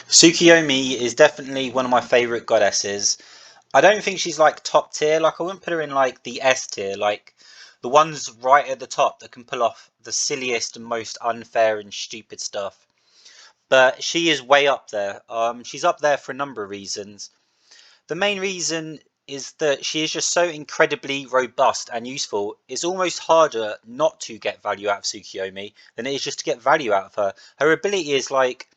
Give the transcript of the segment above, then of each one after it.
Tsukuyomi is definitely one of my favourite goddesses. I don't think she's like top tier. Like I wouldn't put her in like the S tier, like the ones right at the top that can pull off the silliest and most unfair and stupid stuff. But she is way up there. She's up there for a number of reasons. The main reason is that she is just so incredibly robust and useful. It's almost harder not to get value out of Tsukuyomi than it is just to get value out of her. Her ability is like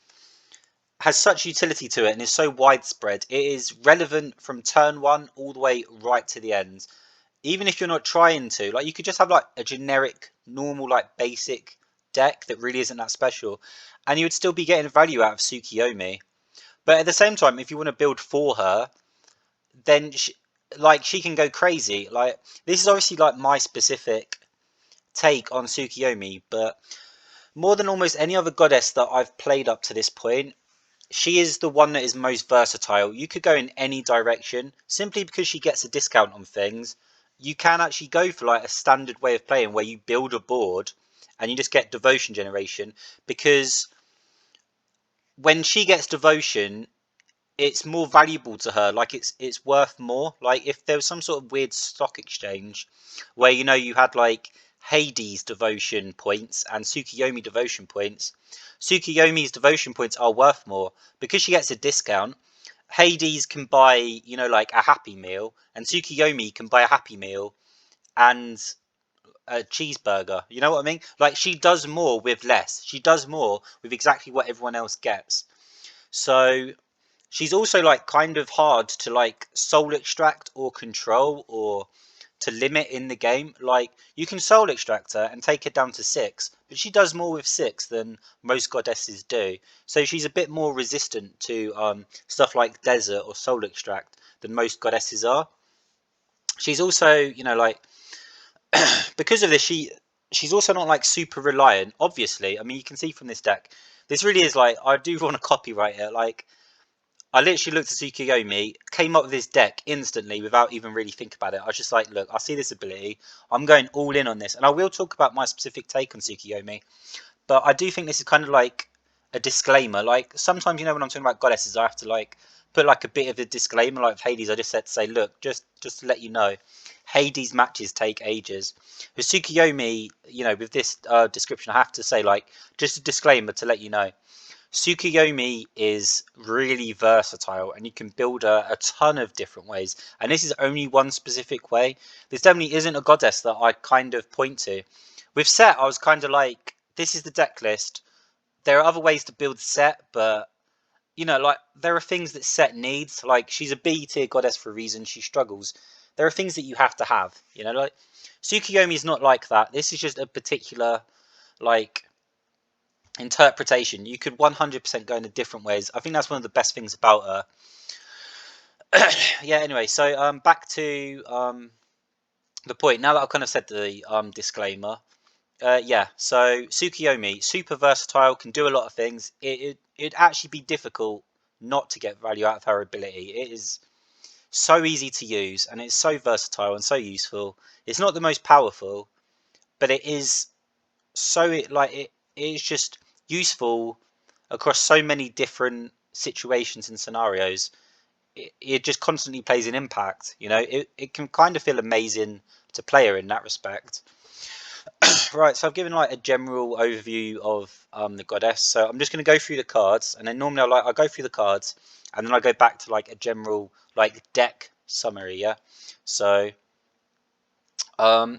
has such utility to it and is so widespread. It is relevant from turn one all the way right to the end. Even if you're not trying to, like you could just have like a generic, normal, like basic deck that really isn't that special, and you would still be getting value out of Tsukuyomi. But at the same time, if you want to build for her, then she can go crazy. Like this is obviously like my specific take on Tsukuyomi, but more than almost any other goddess that I've played up to this point, she is the one that is most versatile. You could go in any direction simply because she gets a discount on things. You can actually go for like a standard way of playing where you build a board and you just get devotion generation, because when she gets devotion, it's more valuable to her. Like it's worth more. Like if there was some sort of weird stock exchange where you had like Hades devotion points and Tsukuyomi devotion points, Tsukuyomi's devotion points are worth more because she gets a discount. Hades can buy like a Happy Meal, and Tsukuyomi can buy a Happy Meal and a cheeseburger. You know what I mean? Like she does more with less. She does more with exactly what everyone else gets. So she's also like kind of hard to like soul extract or control or to limit in the game. Like you can soul extract her and take her down to 6, but she does more with 6 than most goddesses do. So she's a bit more resistant to stuff like desert or soul extract than most goddesses are. She's also, like because of this, she's also not like super reliant. Obviously, I mean you can see from this deck, this really is like I do want to copyright it. Like I literally looked at Tsukuyomi, came up with this deck instantly without even really thinking about it. I was just like, look, I see this ability. I'm going all in on this. And I will talk about my specific take on Tsukuyomi. But I do think this is kind of like a disclaimer. Like sometimes, when I'm talking about goddesses, I have to like put like a bit of a disclaimer. Like with Hades, I just said to say, look, just to let you know, Hades matches take ages. With Tsukuyomi, with this description, I have to say like just a disclaimer to let you know. Tsukuyomi is really versatile and you can build her a ton of different ways. And this is only one specific way. This definitely isn't a goddess that I kind of point to. With Set, I was kind of like, this is the deck list. There are other ways to build Set, but like there are things that Set needs. Like she's a B tier goddess for a reason. She struggles. There are things that you have to have. Like Tsukuyomi is not like that. This is just a particular like interpretation. You could 100% go in a different ways. I think that's one of the best things about her. Yeah, anyway, so back to the point. Now that I've kind of said the disclaimer, yeah, so Tsukuyomi, super versatile, can do a lot of things. It'd actually be difficult not to get value out of her ability. It is so easy to use and it's so versatile and so useful. It's not the most powerful, but it is so it is just useful across so many different situations and scenarios. It just constantly plays an impact. It can kind of feel amazing to play her in that respect. Right, so I've given like a general overview of the goddess. So I'm just going to go through the cards, and then normally I go through the cards, and then I go back to like a general like deck summary. Yeah. So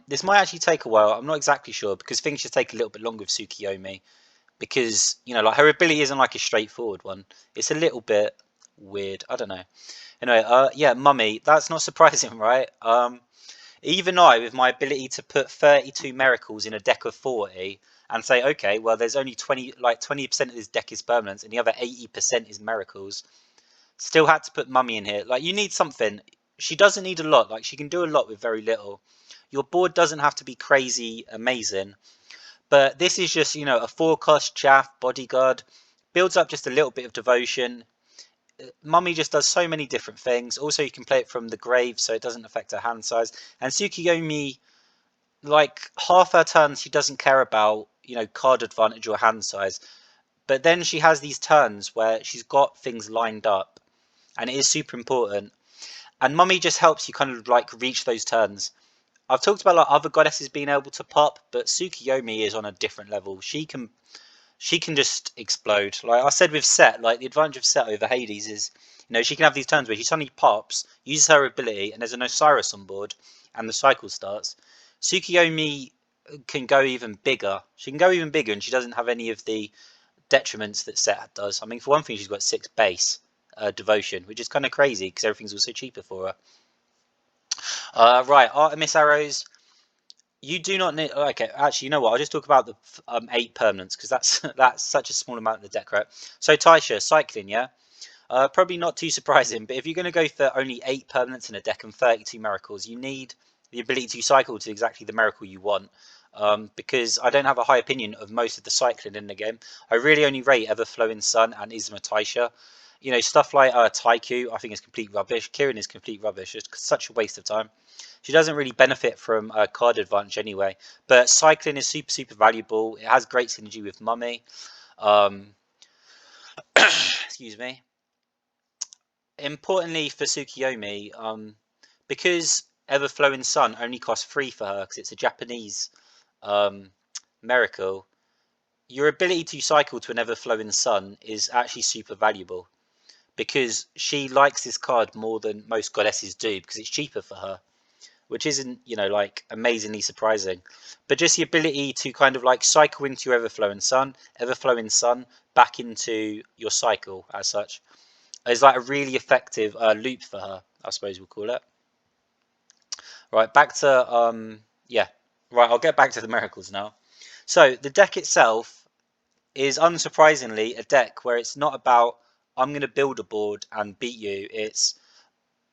this might actually take a while. I'm not exactly sure because things just take a little bit longer with Tsukuyomi because like her ability isn't like a straightforward one. It's a little bit weird. I don't know. Anyway, yeah, Mummy. That's not surprising, right? Even I, with my ability to put 32 miracles in a deck of 40 and say, okay, well, there's only 20% of this deck is permanents and the other 80% is miracles, still had to put Mummy in here. Like, you need something. She doesn't need a lot. Like, she can do a lot with very little. Your board doesn't have to be crazy amazing. But this is just, a 4-cost chaff bodyguard. Builds up just a little bit of devotion. Mummy just does so many different things. Also, you can play it from the grave, so it doesn't affect her hand size. And Tsukuyomi, like half her turns, she doesn't care about card advantage or hand size. But then she has these turns where she's got things lined up, and it is super important. And Mummy just helps you kind of like reach those turns. I've talked about like other goddesses being able to pop, but Tsukuyomi is on a different level. She can just explode. Like I said with Set, like the advantage of Set over Hades is, she can have these turns where she suddenly pops, uses her ability, and there's an Osiris on board, and the cycle starts. Tsukuyomi can go even bigger. She can go even bigger, and she doesn't have any of the detriments that Set does. I mean, for one thing, she's got 6 base devotion, which is kind of crazy because everything's also cheaper for her. Right, Artemis Arrows. You do not need. Okay, actually, you know what? I'll just talk about the 8 permanents because that's that's such a small amount of the deck, right? So Taisha, cycling, yeah. Probably not too surprising, but if you're going to go for only 8 permanents in a deck and 32 miracles, you need the ability to cycle to exactly the miracle you want. Because I don't have a high opinion of most of the cycling in the game. I really only rate Everflowing Sun and Izumo Taisha. Stuff like Taiku, I think is complete rubbish. Kirin is complete rubbish. It's such a waste of time. She doesn't really benefit from card advantage anyway. But cycling is super, super valuable. It has great synergy with Mummy. Excuse me. Importantly for Tsukuyomi, because Everflowing Sun only costs 3 for her because it's a Japanese miracle, your ability to cycle to an Everflowing Sun is actually super valuable because she likes this card more than most goddesses do because it's cheaper for her, which isn't, like amazingly surprising. But just the ability to kind of like cycle into your Everflowing Sun back into your cycle as such is like a really effective loop for her, I suppose we'll call it. Right, back to yeah. Right, I'll get back to the miracles now. So the deck itself is unsurprisingly a deck where it's not about I'm going to build a board and beat you. It's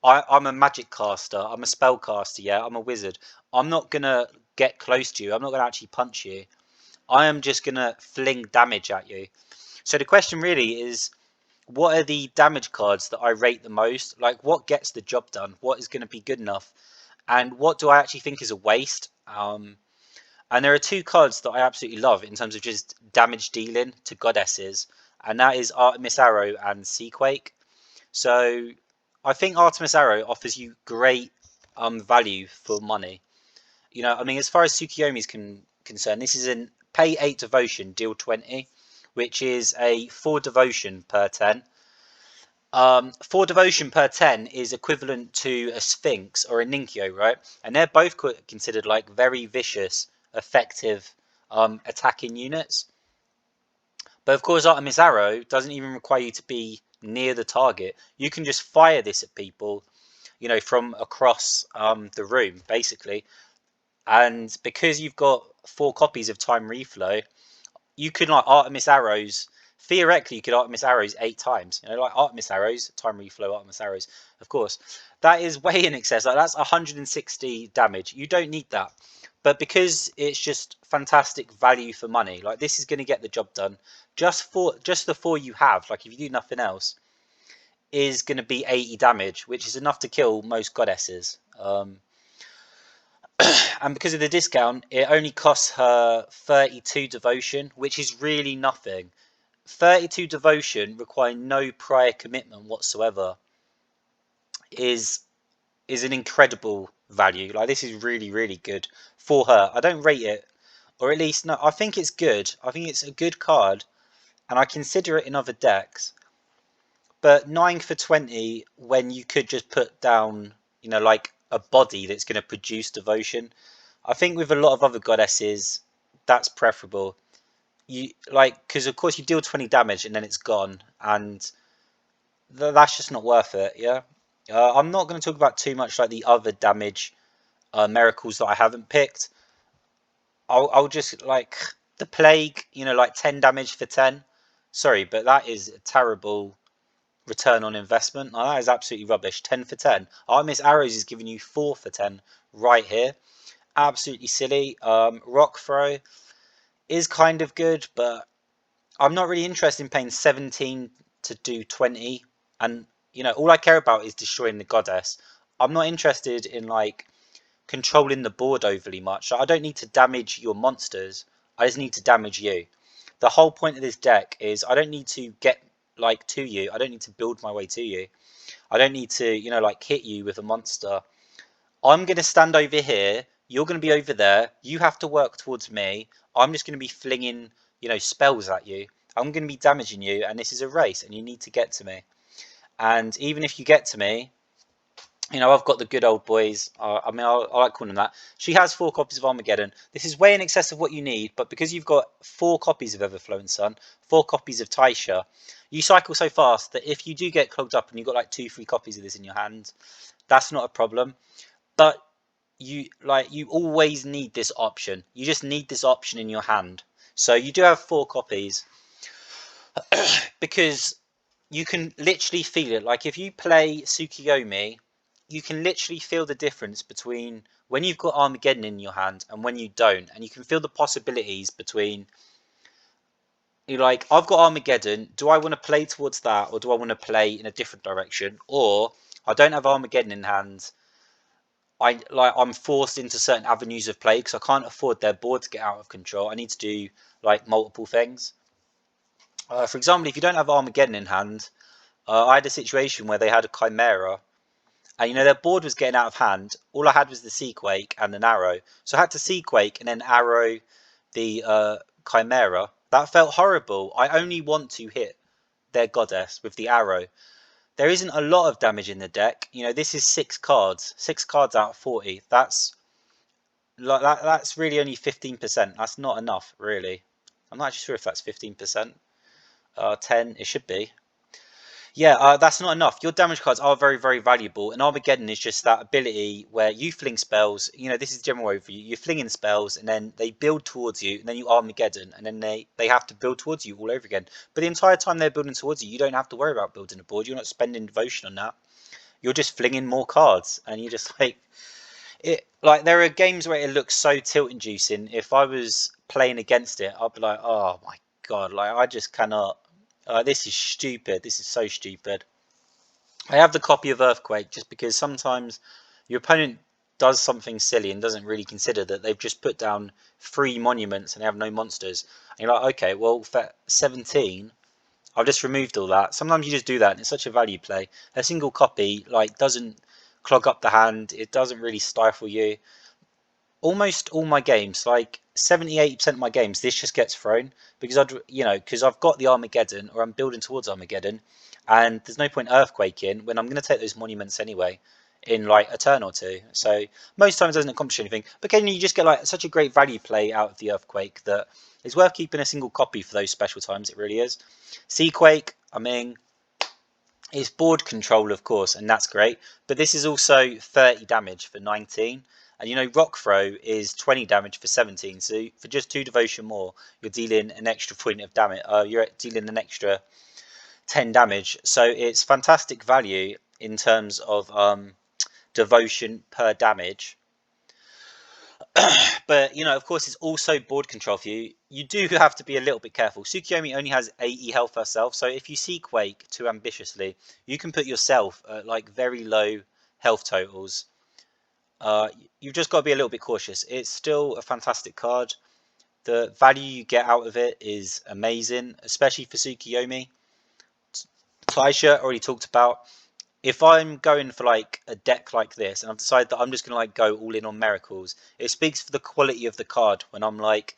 I'm a magic caster. I'm a spell caster. Yeah, I'm a wizard. I'm not going to get close to you. I'm not going to actually punch you. I am just going to fling damage at you. So the question really is, what are the damage cards that I rate the most? Like, what gets the job done? What is going to be good enough? And what do I actually think is a waste? And there are 2 cards that I absolutely love in terms of just damage dealing to goddesses, and that is Artemis Arrow and Seaquake. So I think Artemis Arrow offers you great value for money. I mean, as far as Tsukuyomi is concerned, this is an pay 8 devotion, deal 20, which is a 4 devotion per 10. 4 devotion per 10 is equivalent to a Sphinx or a Ninkyo, right? And they're both considered like very vicious, effective attacking units. But of course, Artemis Arrow doesn't even require you to be near the target. You can just fire this at people, from across the room, basically. And because you've got 4 copies of Time Reflow, you could like Artemis Arrows. Theoretically, you could Artemis Arrows 8 times. Like Artemis Arrows, Time Reflow, Artemis Arrows. Of course, that is way in excess. Like that's 160 damage. You don't need that. But because it's just fantastic value for money, like this is going to get the job done. Just the 4 you have, like if you do nothing else, is going to be 80 damage, which is enough to kill most goddesses. And because of the discount, it only costs her 32 devotion, which is really nothing. 32 devotion requiring no prior commitment whatsoever is an incredible value. Like this is really, really good for her. I don't rate it, or at least no, I think it's good. I think it's a good card, and I consider it in other decks. But 9 for 20 when you could just put down, like a body that's going to produce devotion. I think with a lot of other goddesses, that's preferable. You because of course you deal 20 damage and then it's gone, and that's just not worth it. Yeah, I'm not going to talk about too much like the other damage miracles that I haven't picked. I'll just like the plague, like 10 damage for 10. Sorry, but that is a terrible return on investment. Now, that is absolutely rubbish. 10 for 10. Artemis Arrows is giving you 4 for 10 right here. Absolutely silly. Rock Throw is kind of good, but I'm not really interested in paying 17 to do 20. And, all I care about is destroying the goddess. I'm not interested in, like, controlling the board overly much. I don't need to damage your monsters. I just need to damage you. The whole point of this deck is I don't need to get like to you. I don't need to build my way to you. I don't need to, you know, like hit you with a monster. I'm going to stand over here. You're going to be over there. You have to work towards me. I'm just going to be flinging, you know, spells at you. I'm going to be damaging you, and this is a race, and you need to get to me. And even if you get to me, you know, I've got the good old boys. I mean, I like calling them that. She has 4 copies of Armageddon. This is way in excess of what you need, but because you've got 4 copies of Everflowing Sun, 4 copies of Taisha, you cycle so fast that if you do get clogged up and you've got like 2-3 copies of this in your hand, that's not a problem. But you always need this option. You just need this option in your hand. So you do have 4 copies because you can literally feel it. Like if you play Tsukuyomi, you can literally feel the difference between when you've got Armageddon in your hand and when you don't, and you can feel the possibilities between. You're like, I've got Armageddon. Do I want to play towards that, or do I want to play in a different direction? Or I don't have Armageddon in hand. I'm forced into certain avenues of play because I can't afford their board to get out of control. I need to do like multiple things. For example, if you don't have Armageddon in hand, I had a situation where they had a Chimera, and you know their board was getting out of hand. All I had was the Seaquake and an Arrow, so I had to Seaquake and then Arrow the Chimera. That felt horrible. I only want to hit their goddess with the Arrow. There isn't a lot of damage in the deck. You know, this is 6 cards, 6 cards out of 40. That's really only 15%. That's not enough, really. I'm not actually sure if that's 15%. 10, it should be. Yeah, that's not enough. Your damage cards are very, very valuable, and Armageddon is just that ability where you fling spells. You know, this is the general overview. You're flinging spells, and then they build towards you, and then you Armageddon, and then they have to build towards you all over again. But the entire time they're building towards you, you don't have to worry about building a board. You're not spending devotion on that. You're just flinging more cards, and you're just like it. Like there are games where it looks so tilt-inducing. If I was playing against it, I'd be like, oh my god, like I just cannot. This is stupid. This is so stupid. I have the copy of Earthquake just because sometimes your opponent does something silly and doesn't really consider that they've just put down 3 monuments and they have no monsters. And you're like, okay, well, for 17, I've just removed all that. Sometimes you just do that and it's such a value play. A single copy like doesn't clog up the hand. It doesn't really stifle you. Almost all my games, like 70-80% of my games, this just gets thrown because because I've got the Armageddon or I'm building towards Armageddon, and there's no point earthquaking when I'm going to take those monuments anyway in like a turn or two. So most times it doesn't accomplish anything, but occasionally you just get like such a great value play out of the earthquake that it's worth keeping a single copy for those special times. It really is. Seaquake, I mean, it's board control, of course, and that's great. But this is also 30 damage for 19. And you know, Rock Throw is 20 damage for 17. So for just 2 devotion more, you're dealing an extra point of damage. You're dealing an extra 10 damage. So it's fantastic value in terms of devotion per damage. But you know, of course, it's also board control for you. You do have to be a little bit careful. Tsukuyomi only has 80 health herself, so if you Seaquake too ambitiously, you can put yourself at like very low health totals. You've just got to be a little bit cautious. It's still a fantastic card. The value you get out of it is amazing, especially for Tsukuyomi. Taisha already talked about. If I'm going for like a deck like this and I've decided that I'm just going to like go all in on miracles, it speaks for the quality of the card when I'm like,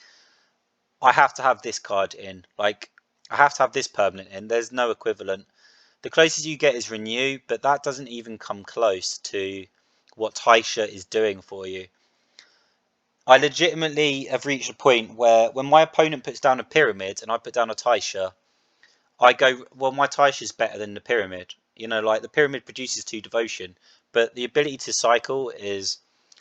I have to have this card in, like I have to have this permanent in. There's no equivalent. The closest you get is renew, but that doesn't even come close to what Taisha is doing for you. I legitimately have reached a point where when my opponent puts down a pyramid and I put down a Taisha, I go, well, my Taisha is better than the pyramid. You know, like the pyramid produces 2 devotion, but the ability to cycle is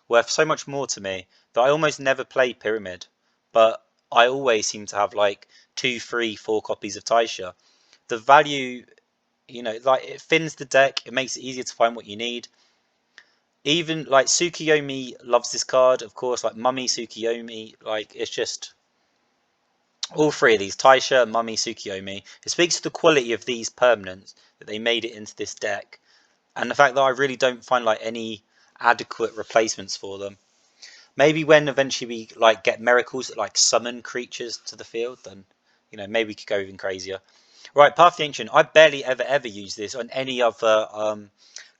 worth so much more to me that I almost never play pyramid, but I always seem to have like 2, 3, 4 copies of Taisha. The value, you know, like it thins the deck, it makes it easier to find what you need. Even like Tsukuyomi loves this card, of course, like Mummy Tsukuyomi, like it's just all 3 of these, Taisha, Mummy, Tsukuyomi. It speaks to the quality of these permanents that they made it into this deck, and the fact that I really don't find like any adequate replacements for them. Maybe when eventually we like get miracles that like summon creatures to the field, then You know, maybe we could go even crazier. Right, Path of the Ancient. I barely ever use this on any other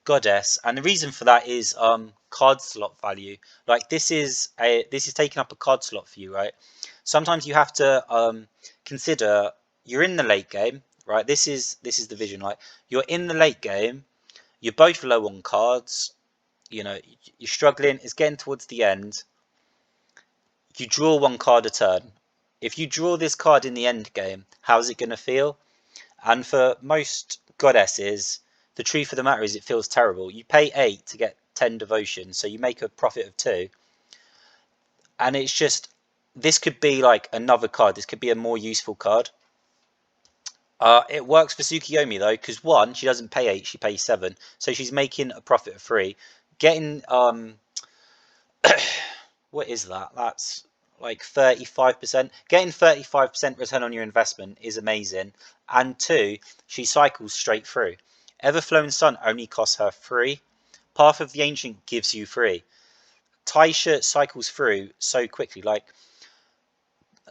goddess, and the reason for that is card slot value. Like this is taking up a card slot for you, right? Sometimes you have to consider you're in the late game, right? This is the vision, like you're in the late game, you're both low on cards, you know, you're struggling, it's getting towards the end. You draw one card a turn. If you draw this card in the end game, how's it going to feel? And for most goddesses, the truth of the matter is it feels terrible. You pay 8 to get 10 devotion, so you make a profit of 2. And it's just, this could be like another card. This could be a more useful card. It works for Tsukuyomi though, because one, she doesn't pay 8, she pays 7. So she's making a profit of 3. Getting, what is that? That's like 35%. Getting 35% return on your investment is amazing. And 2, she cycles straight through. Everflowing Sun only costs her 3. Path of the Ancient gives you 3. Taisha cycles through so quickly. I've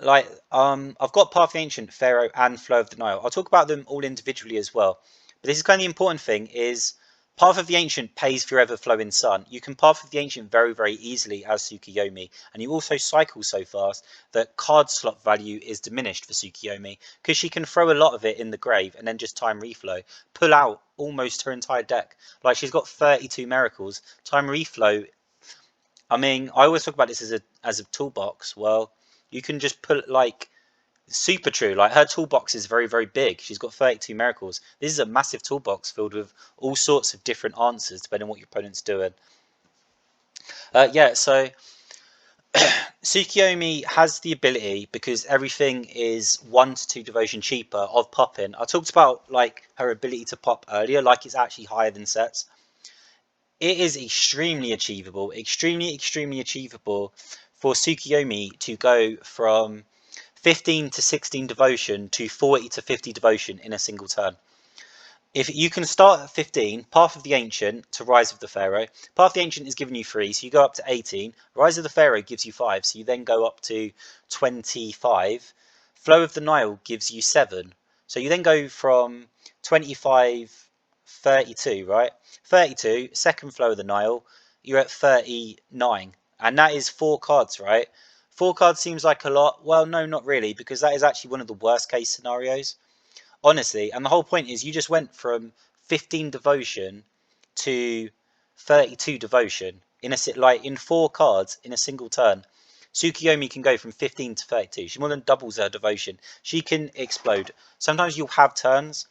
got Path of the Ancient, Pharaoh, and Flow of the Nile. I'll talk about them all individually as well. But this is kind of the important thing is Path of the Ancient pays for your Everflowing Sun. You can Path of the Ancient very easily as Tsukuyomi, and you also cycle so fast that card slot value is diminished for Tsukuyomi, because she can throw a lot of it in the grave and then just time reflow, pull out almost her entire deck. Like she's got 32 miracles. Time reflow, I mean, I always talk about this as a toolbox. Well, you can just put like super true. Like her toolbox is very big. She's got 32 miracles. This is a massive toolbox filled with all sorts of different answers depending on what your opponent's doing. Yeah, so Tsukuyomi has the ability, because everything is 1 to 2 devotion cheaper, of popping. I talked about like her ability to pop earlier, like it's actually higher than sets. It is extremely achievable, extremely achievable for Tsukuyomi to go from 15 to 16 devotion to 40 to 50 devotion in a single turn. If you can start at 15, Path of the Ancient to Rise of the Pharaoh. Path of the Ancient is giving you 3, so you go up to 18. Rise of the Pharaoh gives you 5, so you then go up to 25. Flow of the Nile gives you 7, so you then go from 25, 32, right? 32, second Flow of the Nile, you're at 39. And that is 4 cards, right? 4 cards seems like a lot. Well, no, not really, because that is actually one of the worst case scenarios. Honestly, and the whole point is you just went from 15 devotion to 32 devotion in in 4 cards in a single turn. Tsukuyomi can go from 15 to 32. She more than doubles her devotion. She can explode. Sometimes you'll have turns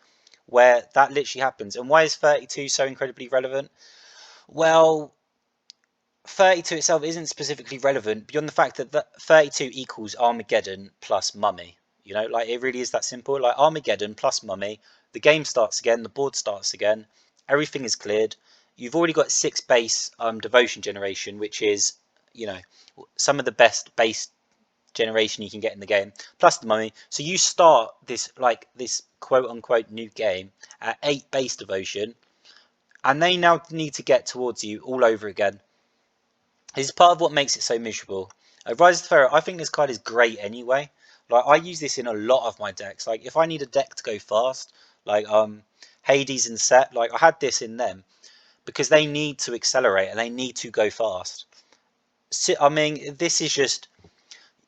where that literally happens. And why is 32 so incredibly relevant? Well, 32 itself isn't specifically relevant beyond the fact that 32 equals Armageddon plus Mummy. You know, like it really is that simple. Like Armageddon plus Mummy, the game starts again, the board starts again, everything is cleared. You've already got 6 base devotion generation, which is, you know, some of the best base generation you can get in the game, plus the Mummy. So you start this quote unquote new game at 8 base devotion, and they now need to get towards you all over again. This is part of what makes it so miserable. Rise of the Pharaoh, I think this card is great anyway. Like I use this in a lot of my decks. Like if I need a deck to go fast, like Hades and Set, like I had this in them because they need to accelerate and they need to go fast. So, I mean, this is just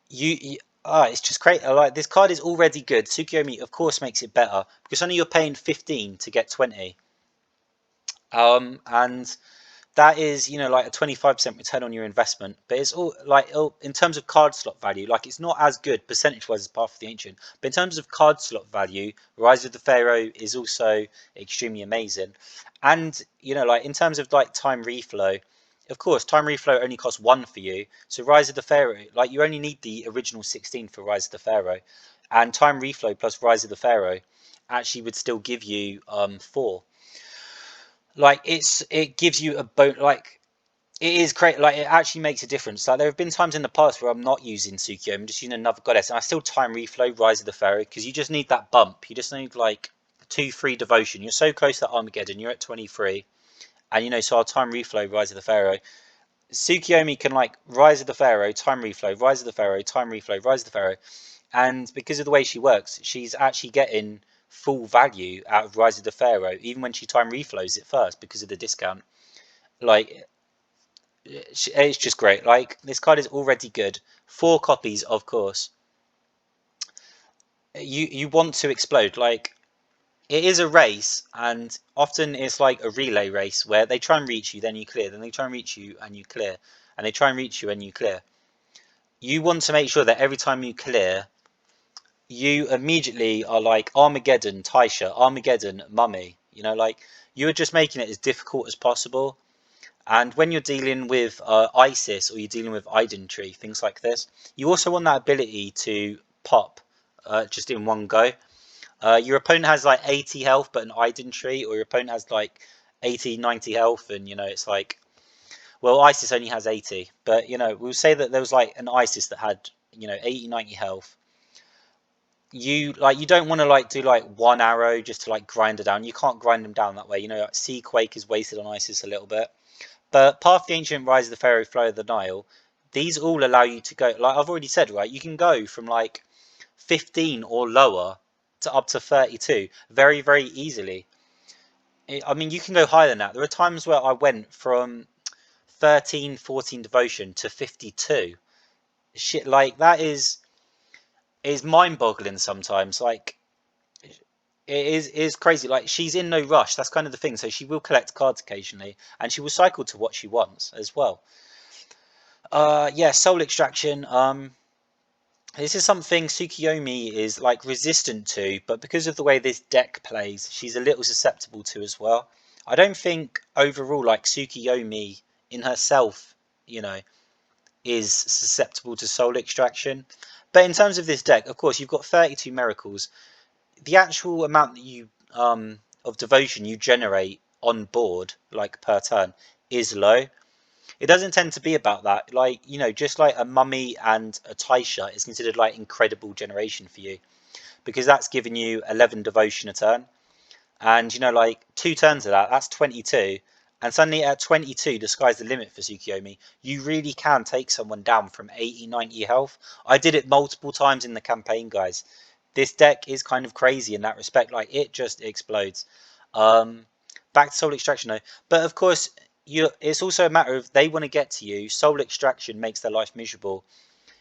it's just great. Like this card is already good. Tsukuyomi, of course, makes it better because only you're paying 15 to get 20. And that is, you know, like a 25% return on your investment, but it's all like in terms of card slot value, like it's not as good percentage wise as Path of the Ancient, but in terms of card slot value, Rise of the Pharaoh is also extremely amazing. And you know, like in terms of like time reflow, of course time reflow only costs 1 for you, so Rise of the Pharaoh, like you only need the original 16 for Rise of the Pharaoh, and time reflow plus Rise of the Pharaoh actually would still give you 4. Like it gives you a like it is great. Like it actually makes a difference. Like there have been times in the past where I'm not using Tsukuyomi, I'm just using another goddess, and I still time reflow Rise of the Pharaoh because you just need that bump. You just need like 2-3 devotion. You're so close to Armageddon. You're at 23, and you know, so I'll time reflow Rise of the Pharaoh. Tsukuyomi can like Rise of the Pharaoh, time reflow, Rise of the Pharaoh, time reflow, Rise of the Pharaoh, And because of the way she works, she's actually getting full value out of Rise of the Pharaoh, even when she time reflows it first because of the discount. Like, it's just great. Like, this card is already good. 4 copies, of course. You want to explode. Like, it is a race, and often it's like a relay race where they try and reach you, then you clear, then they try and reach you and you clear, and they try and reach you and you clear. You want to make sure that every time you clear, you immediately are like Armageddon, Taisha, Armageddon, Mummy. You know, like, you're just making it as difficult as possible. And when you're dealing with Isis, or you're dealing with Identry, things like this, you also want that ability to pop just in one go. Your opponent has like 80 health but an Identry, or your opponent has like 80, 90 health, and you know, it's like, well, Isis only has 80, but you know, we'll say that there was like an Isis that had, you know, 80, 90 health. You don't want to like do like one arrow just to like grind her down. You can't grind them down that way. You know, like Seaquake is wasted on Isis a little bit. But Path of the Ancient, Rise of the Pharaoh, Flow of the Nile, these all allow you to go, like I've already said, right? You can go from like 15 or lower to up to 32 very, very easily. I mean, you can go higher than that. There are times where I went from 13, 14 devotion to 52. Shit, like that is mind-boggling sometimes. Like, it is crazy. Like, she's in no rush. That's kind of the thing. So she will collect cards occasionally, and she will cycle to what she wants as well. Yeah, Soul Extraction. This is something Tsukuyomi is like resistant to, but because of the way this deck plays, she's a little susceptible to as well. I don't think overall like Tsukuyomi in herself, you know, is susceptible to Soul Extraction. But in terms of this deck, of course, you've got 32 miracles. The actual amount that you of devotion you generate on board, like per turn, is low. It doesn't tend to be about that. Like, you know, just like a Mummy and a Taisha is considered like incredible generation for you, because that's giving you 11 devotion a turn. And, you know, like 2 turns of that, that's 22. And suddenly at 22, the sky's the limit for Tsukuyomi. You really can take someone down from 80, 90 health. I did it multiple times in the campaign, guys. This deck is kind of crazy in that respect. Like, it just explodes. Back to Soul Extraction though. But of course, it's also a matter of they want to get to you. Soul Extraction makes their life miserable.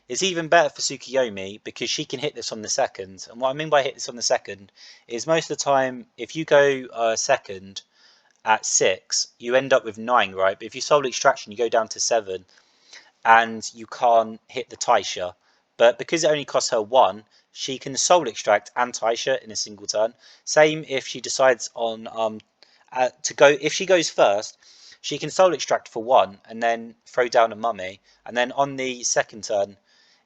It's even better for Tsukuyomi because she can hit this on the second. And what I mean by hit this on the second is most of the time, if you go second at 6, you end up with 9, right? But if you Soul Extraction, you go down to 7 and you can't hit the Taisha. But because it only costs her 1, she can Soul Extract and Taisha in a single turn. Same if she decides on to go. If she goes first, she can Soul Extract for 1 and then throw down a Mummy. And then on the second turn,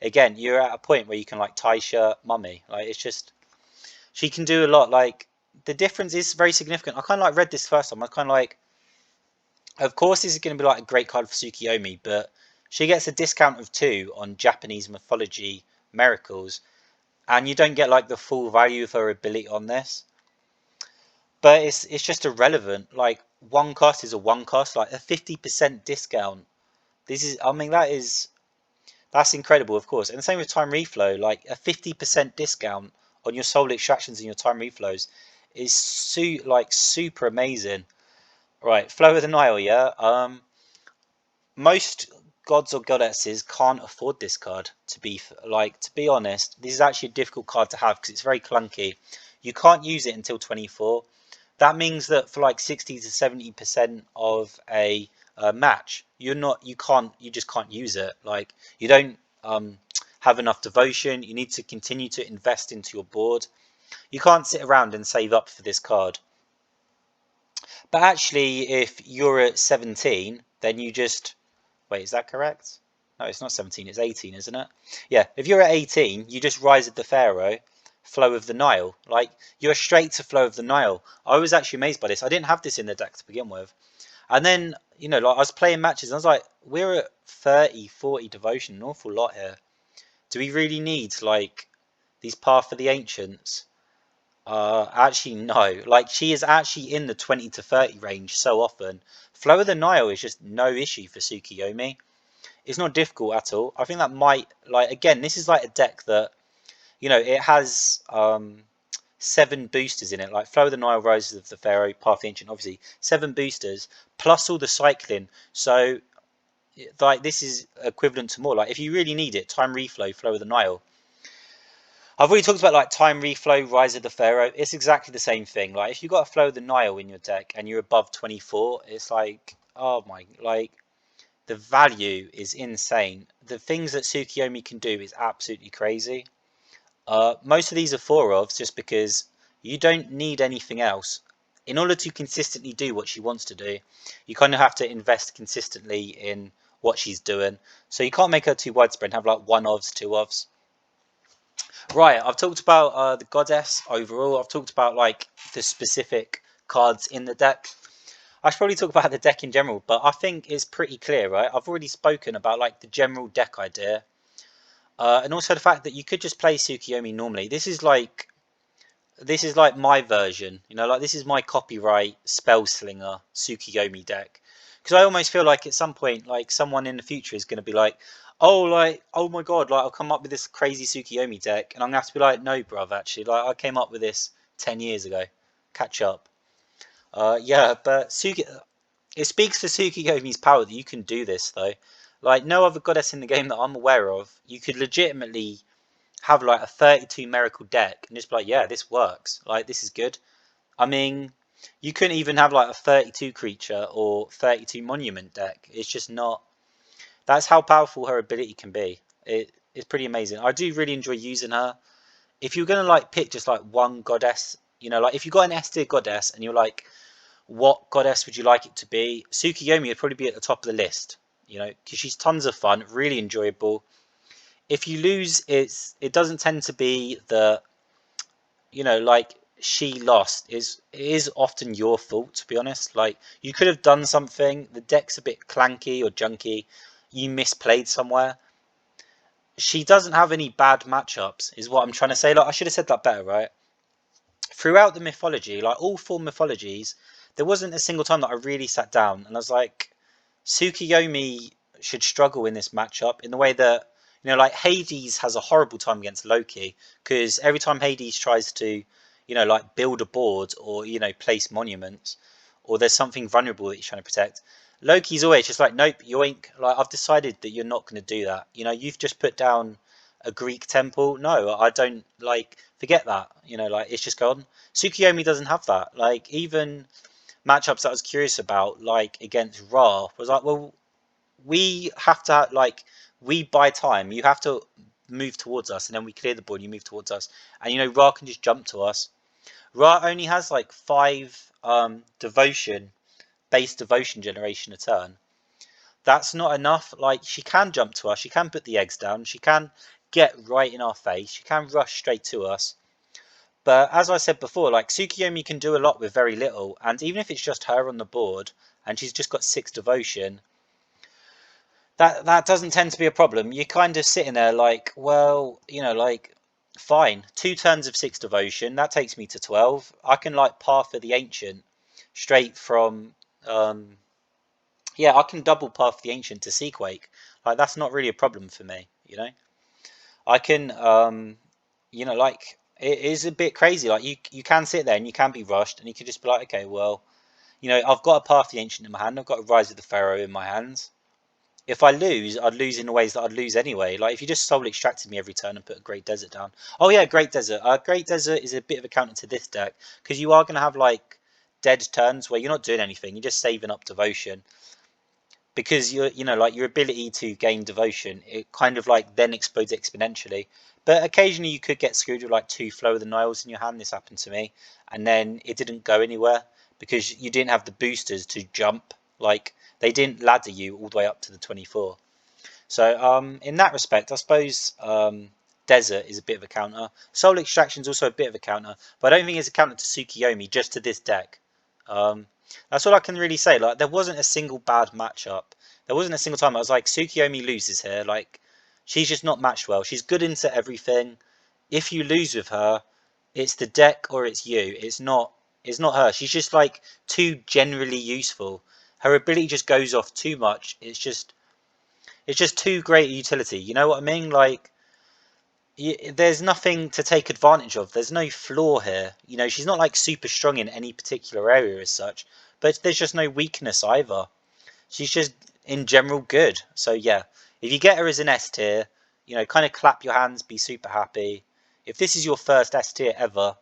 again, you're at a point where you can like Taisha, Mummy. Like, it's just, she can do a lot. Like, the difference is very significant. I kind of like read this first time. I kind of like, of course, this is going to be like a great card for Tsukuyomi, but she gets a discount of 2 on Japanese mythology miracles, and you don't get like the full value of her ability on this. But it's just irrelevant. Like, one cost is a one cost. Like, a 50% discount. This is, I mean, that's incredible, of course. And the same with time reflow. Like, a 50% discount on your soul extractions and your time reflows is super amazing. Right, Flow of the Nile, yeah. Most gods or goddesses can't afford this card. To be honest, this is actually a difficult card to have because it's very clunky. You can't use it until 24. That means that for like 60 to 70% of a match, you just can't use it. Like, you don't have enough devotion. You need to continue to invest into your board. You can't sit around and save up for this card. But actually, if you're at 17, then you just... Wait, is that correct? No, it's not 17, it's 18, isn't it? Yeah, if you're at 18, you just Rise of the Pharaoh, Flow of the Nile. Like, you're straight to Flow of the Nile. I was actually amazed by this. I didn't have this in the deck to begin with. And then, you know, like, I was playing matches and I was like, we're at 30, 40 devotion, an awful lot here. Do we really need, like, these Path of the Ancients? Actually, no. Like, she is actually in the 20 to 30 range so often. Flow of the Nile is just no issue for Tsukuyomi. It's not difficult at all. I think that might, like, again, this is like a deck that, you know, it has 7 boosters in it, like Flow of the Nile, Rises of the Pharaoh, Path of the Ancient, obviously 7 boosters plus all the cycling. So like this is equivalent to more like if you really need it, Time Reflow, Flow of the Nile. I've already talked about like Time Reflow, Rise of the Pharaoh. It's exactly the same thing. Like if you got a Flow of the Nile in your deck and you're above 24, it's like, oh my, like the value is insane. The things that Tsukuyomi can do is absolutely crazy. Most of these are 4-ofs just because you don't need anything else. In order to consistently do what she wants to do, you kind of have to invest consistently in what she's doing. So you can't make her too widespread and have like 1-ofs, 2-ofs. Right, I've talked about the goddess overall. I've talked about like the specific cards in the deck. I should probably talk about the deck in general, but I think it's pretty clear, right? I've already spoken about like the general deck idea, and also the fact that you could just play Tsukuyomi normally. This is like my version, you know, like this is my copyright spell slinger Tsukuyomi deck. Because I almost feel like at some point, like someone in the future is going to be like, oh my god, like I'll come up with this crazy Tsukuyomi deck, and I'm gonna have to be like, no, bruv, actually, like I came up with this 10 years ago. Catch up. Yeah, but it speaks to Tsukuyomi's power that you can do this though. Like no other goddess in the game that I'm aware of, you could legitimately have like a 32 miracle deck and just be like, yeah, this works. Like this is good. I mean, you couldn't even have like a 32 creature or 32 monument deck. It's just not. That's how powerful her ability can be. It's pretty amazing. I do really enjoy using her. If you're gonna like pick just like one goddess, you know, like if you got an S tier goddess and you're like, what goddess would you like it to be? Tsukuyomi would probably be at the top of the list. You know, because she's tons of fun, really enjoyable. If you lose, it doesn't tend to be the, you know, like she lost. It is often your fault, to be honest. Like you could have done something. The deck's a bit clanky or junky. You misplayed somewhere. She doesn't have any bad matchups, is what I'm trying to say. Like I should have said that better, right? Throughout the mythology, like all 4 mythologies, there wasn't a single time that I really sat down and I was like, Tsukuyomi should struggle in this matchup in the way that, you know, like Hades has a horrible time against Loki because every time Hades tries to, you know, like build a board or, you know, place monuments or there's something vulnerable that he's trying to protect, Loki's always just like, nope, yoink. Like, I've decided that you're not going to do that. You know, you've just put down a Greek temple. No, I don't like, forget that. You know, like, it's just gone. Tsukuyomi doesn't have that. Like, even matchups that I was curious about, like against Ra, was like, well, we have to like we buy time. You have to move towards us, and then we clear the board. And you move towards us, and you know Ra can just jump to us. Ra only has like 5 base devotion generation a turn. That's not enough. Like she can jump to us. She can put the eggs down. She can get right in our face. She can rush straight to us. But as I said before, like Tsukuyomi can do a lot with very little, and even if it's just her on the board and she's just got 6 devotion, that doesn't tend to be a problem. You're kind of sitting there like, well, you know, like fine, 2 turns of 6 devotion, that takes me to 12. I can like Path of the Ancient straight from yeah, I can double Path of the Ancient to Seaquake. Like that's not really a problem for me, you know. I can you know, like it is a bit crazy. Like you can sit there and you can be rushed, and you can just be like, okay, well, you know, I've got a Path of the Ancient in my hand. I've got a Rise of the Pharaoh in my hands. If I lose, I'd lose in the ways that I'd lose anyway. Like if you just soul extracted me every turn and put a Great Desert down. Oh yeah, Great Desert. Great Desert is a bit of a counter to this deck because you are going to have like dead turns where you're not doing anything. You're just saving up devotion because you're, you know, like your ability to gain devotion, it kind of like then explodes exponentially. But occasionally you could get screwed with like 2 Flow of the Niles in your hand. This happened to me, and then it didn't go anywhere because you didn't have the boosters to jump. Like they didn't ladder you all the way up to the 24. So in that respect, I suppose Desert is a bit of a counter. Soul Extraction is also a bit of a counter, but I don't think it's a counter to Tsukuyomi, just to this deck. Um, that's all I can really say. Like there wasn't a single bad matchup. There wasn't a single time I was like Tsukuyomi loses here. Like she's just not matched well. She's good into everything. If you lose with her, it's the deck or it's you. It's not her. She's just like too generally useful. Her ability just goes off too much. It's just too great a utility. You know what I mean? Like There's nothing to take advantage of. There's no flaw here. You know, she's not like super strong in any particular area as such, but there's just no weakness either. She's just in general good. So yeah, if you get her as an S tier, you know, kind of clap your hands, be super happy. If this is your first S tier ever,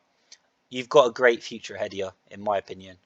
you've got a great future ahead of you, in my opinion.